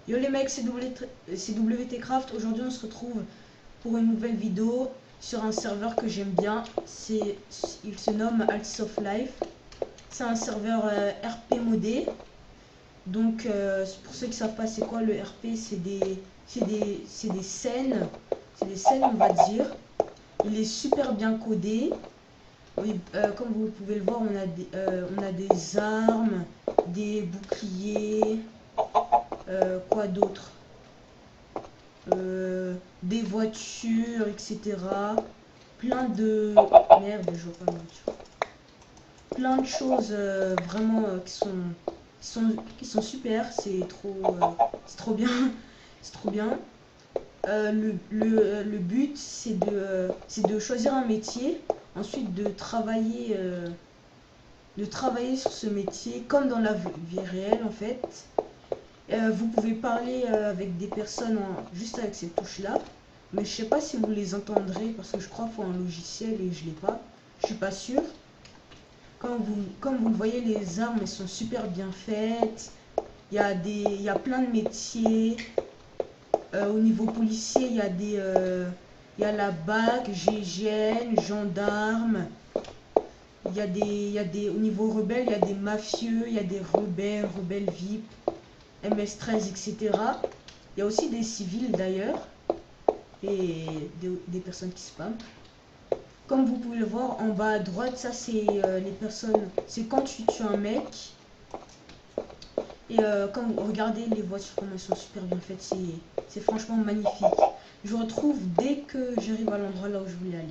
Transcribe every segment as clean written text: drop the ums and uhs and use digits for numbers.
Yo les mecs, c'est WT Craft. Aujourd'hui on se retrouve pour une nouvelle vidéo sur un serveur que j'aime bien. Il se nomme Alts of Life. C'est un serveur RP modé. Donc pour ceux qui savent pas c'est quoi le RP, c'est des scènes. C'est des scènes on va dire. Il est super bien codé. Oui, comme vous pouvez le voir, on a des armes, des boucliers, quoi d'autre, des voitures, etc. Plein de... Merde, je vois pas ma voiture. Plein de choses vraiment qui sont super, c'est trop bien. C'est trop bien. Le but c'est de choisir un métier, ensuite de travailler sur ce métier comme dans la vie réelle en fait. Vous pouvez parler avec des personnes juste avec ces touches là, mais je sais pas si vous les entendrez parce que je crois qu'il faut un logiciel et je l'ai pas, je suis pas sûr. Comme vous le voyez, les armes elles sont super bien faites, il y a plein de métiers. Au niveau policier, il y a la BAC, GIGN, gendarme. Au niveau rebelle, il y a des mafieux, il y a des rebelles VIP, MS13, etc. Il y a aussi des civils d'ailleurs et des personnes qui spamment. Comme vous pouvez le voir en bas à droite, ça c'est les personnes. C'est quand tu tues un mec. Et comme regardez les voitures comme elles sont super bien faites, c'est franchement magnifique. Je vous retrouve dès que j'arrive à l'endroit là où je voulais aller.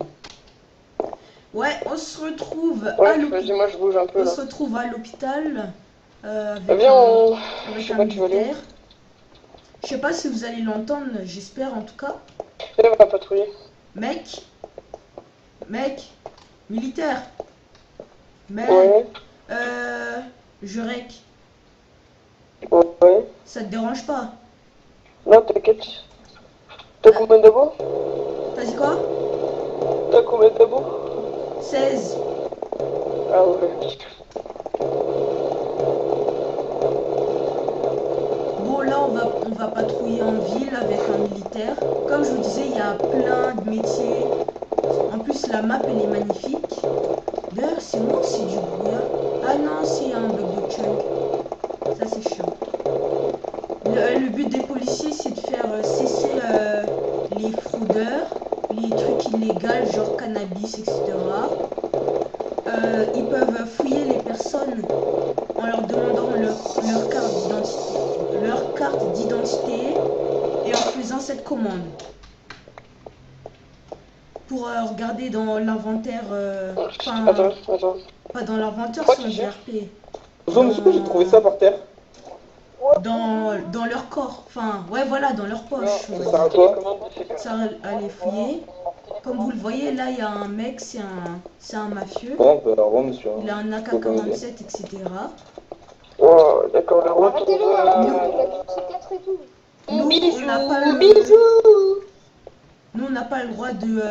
Ouais, on se retrouve à l'hôpital. Moi je bouge un peu On là. se retrouve à l'hôpital Viens, avec je sais un pas, tu vas aller militaire. Je sais pas si vous allez l'entendre, j'espère en tout cas. où? Viens, on va patrouiller. Mec, militaire, man, Ouais, je rec. ouais. Ça te dérange pas? Non, t'inquiète. T'as combien d'abos? T'as dit quoi? T'as combien d'abos? 16. Ah ouais. Bon, là, on va patrouiller en ville avec un militaire. Comme je vous disais, il y a plein de métiers. En plus, la map, elle est magnifique. D'ailleurs, c'est moi ou c'est du brouillard? Ah non, c'est un bug de chunk. Ça, c'est chiant. Le but des policiers, c'est de faire cesser les fraudeurs, les trucs illégaux, genre cannabis, etc. Ils peuvent fouiller les personnes en leur demandant leur carte d'identité et en faisant cette commande. Pour regarder dans l'inventaire, Attends. pas dans l'inventaire Quoi sur tu le cherches? RP, Zo, mais j'ai trouvé ça par terre. dans leur corps, enfin, ouais, voilà, dans leur poche. Ça sert à quoi? Ça à les fouiller. Comme vous le voyez, là, il y a un mec, c'est un mafieux. Bon, bah, au revoir, monsieur. Il a un AK-47, etc. Oh, d'accord, le retour. Arrêtez-le, il a du psychiatre et tout. Nous, Bisous, on n'a pas le... bisous. Nous, on n'a pas le droit de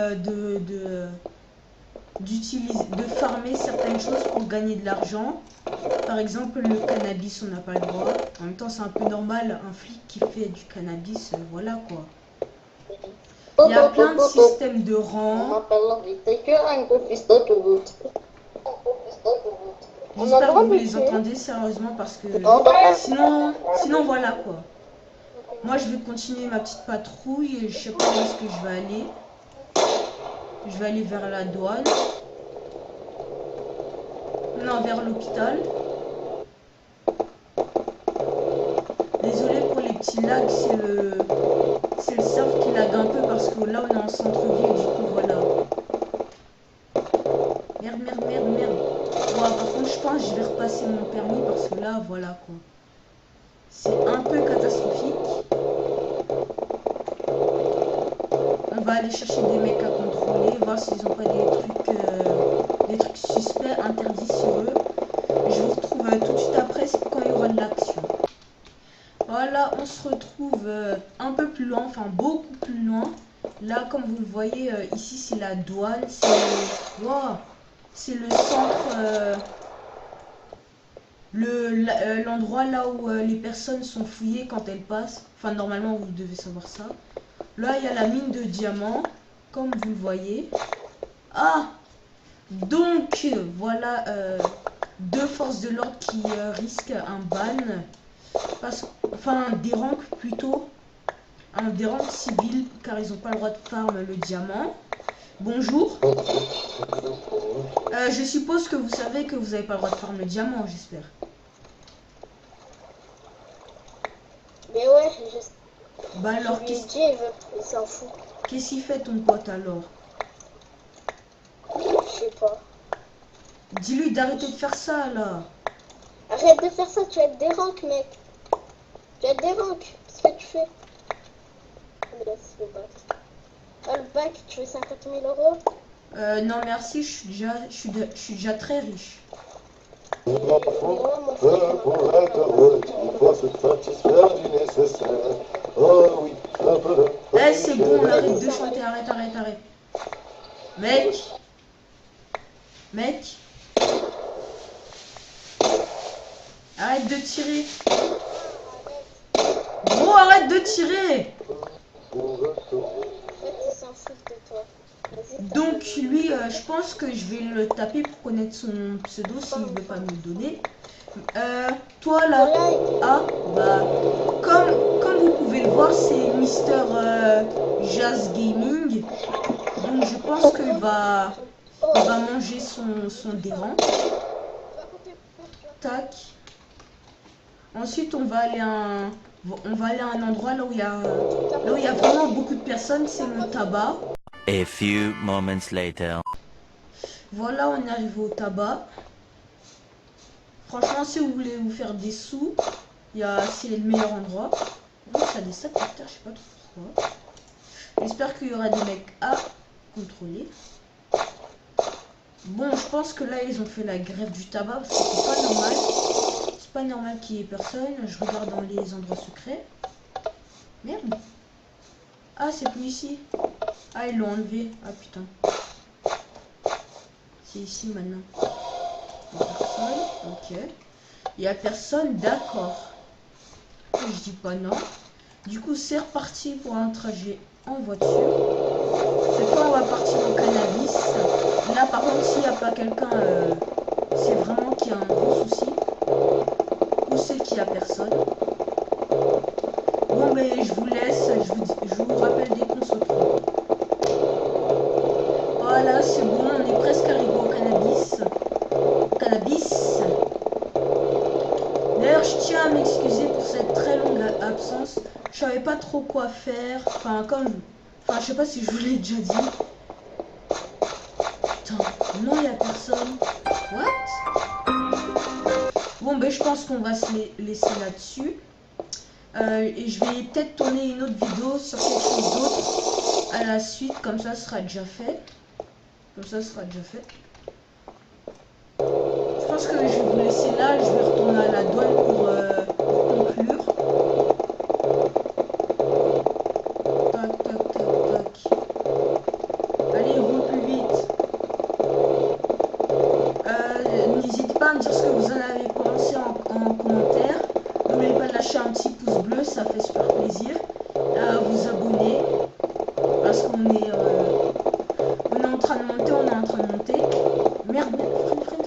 farmer certaines choses pour gagner de l'argent. Par exemple, le cannabis, on n'a pas le droit. En même temps, c'est un peu normal, un flic qui fait du cannabis, voilà quoi. Il y a plein de systèmes de On rang. m'appelle Whittaker, un gros fils d'autoroute. On a le J'espère que droit vous de les tuer. entendez sérieusement parce que sinon voilà quoi. Moi je vais continuer ma petite patrouille et je sais pas où est-ce que je vais aller. Je vais aller vers la douane. Non, vers l'hôpital. Désolé pour les petits lags, c'est le serve qui lag un peu parce que là on est en centre-ville, du coup voilà. Merde. Bon, par contre je pense que je vais repasser mon permis parce que là voilà quoi. C'est un peu catastrophique. On va aller chercher des mecs à contrôler, voir s'ils n'ont pas des trucs suspects interdits sur eux. Je vous retrouve tout de suite après quand il y aura de l'action. Voilà, on se retrouve un peu plus loin, enfin beaucoup plus loin. Là, comme vous le voyez, ici c'est la douane, c'est le centre. l'endroit là où les personnes sont fouillées quand elles passent. Enfin, normalement, vous devez savoir ça. Là, il y a la mine de diamants, comme vous le voyez. Ah! Donc, voilà deux forces de l'ordre qui risquent un ban. Enfin, des rangs plutôt. Des rangs civils, car ils n'ont pas le droit de farm le diamant. Bonjour. Je suppose que vous savez que vous n'avez pas le droit de farm le diamant, j'espère. Mais ouais, je sais. Bah alors, Je lui ai dit, il s'en fout. qu'est-ce qu'il fait ton pote alors? Je sais pas. Dis-lui d'arrêter de faire ça là. Arrête de faire ça, tu vas être des ranks, mec. Tu vas être des ranks. Qu'est-ce que tu fais? Laisse le bac. Ah, le bac, tu veux 50 000 euros? Non merci, je suis déjà très riche. Mais moi, mon Pour être heureux, il faut se satisfaire du nécessaire. Oh oui, un peu de... Eh c'est bon, arrête de chanter, arrête. Mec. Arrête de tirer. Gros, arrête de tirer. En fait, il s'en fout de toi. Vas-y, Donc lui, je pense que je vais le taper pour connaître son pseudo s'il veut pas me le donner. Toi là, ah bah comme vous pouvez le voir, c'est Mister Jazz Gaming. Donc je pense qu'il va manger son déran. Tac. Ensuite on va aller à un endroit là où il y a vraiment beaucoup de personnes, c'est le tabac. A few moments later. Voilà, on est arrivé au tabac. Franchement, si vous voulez vous faire des sous, c'est le meilleur endroit. Oh, ça a des sacs par terre, je sais pas trop pourquoi. J'espère qu'il y aura des mecs à contrôler. Bon, je pense que là, ils ont fait la grève du tabac parce que c'est pas normal. C'est pas normal qu'il y ait personne. Je regarde dans les endroits secrets. Merde. Ah, c'est plus ici. Ah, ils l'ont enlevé. Ah, putain. C'est ici maintenant. Il y a personne. Ok. Il y a personne. D'accord. Je dis pas non. Du coup, c'est reparti pour un trajet en voiture. Cette fois, on va partir au cannabis. Là, par contre, s'il n'y a pas quelqu'un, c'est vraiment qu'il y a un gros souci. Ou c'est qu'il n'y a personne. Bon, mais je vous laisse. Je vous rappelle dès qu'on se retrouve. Voilà, c'est bon. On est presque arrivé au cannabis. D'ailleurs, je tiens à m'excuser pour cette très longue absence. Je savais pas trop quoi faire. Enfin, je sais pas si je vous l'ai déjà dit. Putain, non, il y a personne. What? Bon, ben, je pense qu'on va se laisser là-dessus. Et je vais peut-être tourner une autre vidéo sur quelque chose d'autre à la suite. Comme ça, ce sera déjà fait. Je pense que je vais vous laisser là. Je vais retourner à la douane pour conclure. Tac. Allez, roule plus vite. N'hésitez pas à me dire ce que vous en avez pensé en commentaire. N'oubliez pas de lâcher un petit pouce bleu, ça fait super plaisir. À vous abonner. Parce qu'on est en train de monter, Merde, freine.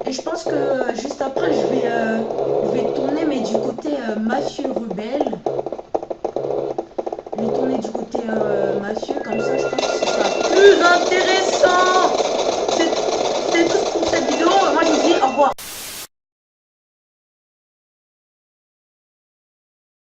Et je pense que juste après, je vais tourner, mais du côté mafieux rebelle. Je vais tourner du côté mafieux, comme ça, je pense que ce sera plus intéressant.